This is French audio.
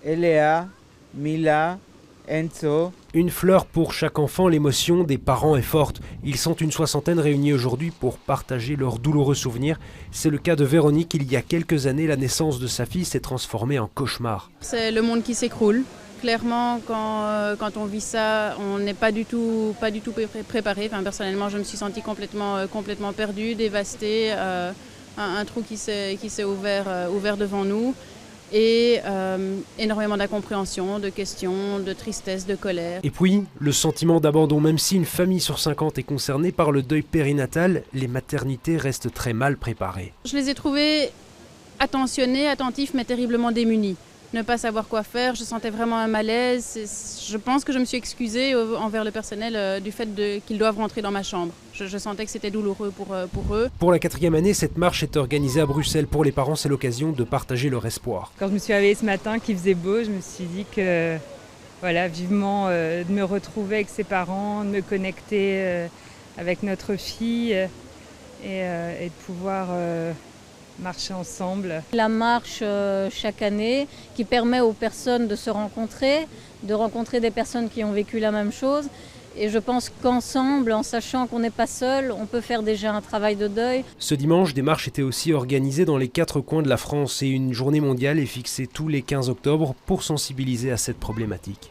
Elea, Mila, Enzo. Une fleur pour chaque enfant, l'émotion des parents est forte. Ils sont une soixantaine réunis aujourd'hui pour partager leurs douloureux souvenirs. C'est le cas de Véronique. Il y a quelques années, la naissance de sa fille s'est transformée en cauchemar. C'est le monde qui s'écroule. Clairement, quand on vit ça, on n'est pas du tout préparé. Enfin, personnellement, je me suis sentie complètement perdue, dévastée. Un trou qui s'est ouvert devant nous. Et énormément d'incompréhension, de questions, de tristesse, de colère. Et puis, le sentiment d'abandon. Même si une famille sur 50 est concernée par le deuil périnatal, les maternités restent très mal préparées. Je les ai trouvés attentionnés, attentifs, mais terriblement démunis. Ne pas savoir quoi faire, je sentais vraiment un malaise. Je pense que je me suis excusée envers le personnel du fait qu'ils doivent rentrer dans ma chambre. Je sentais que c'était douloureux pour eux. Pour la 4e année, cette marche est organisée à Bruxelles. Pour les parents, c'est l'occasion de partager leur espoir. Quand je me suis réveillée ce matin, qu'il faisait beau, je me suis dit que, voilà, vivement de me retrouver avec ses parents, de me connecter avec notre fille et de pouvoir marcher ensemble. La marche chaque année qui permet aux personnes de se rencontrer, de rencontrer des personnes qui ont vécu la même chose. Et je pense qu'ensemble, en sachant qu'on n'est pas seul, on peut faire déjà un travail de deuil. Ce dimanche, des marches étaient aussi organisées dans les 4 coins de la France et une journée mondiale est fixée tous les 15 octobre pour sensibiliser à cette problématique.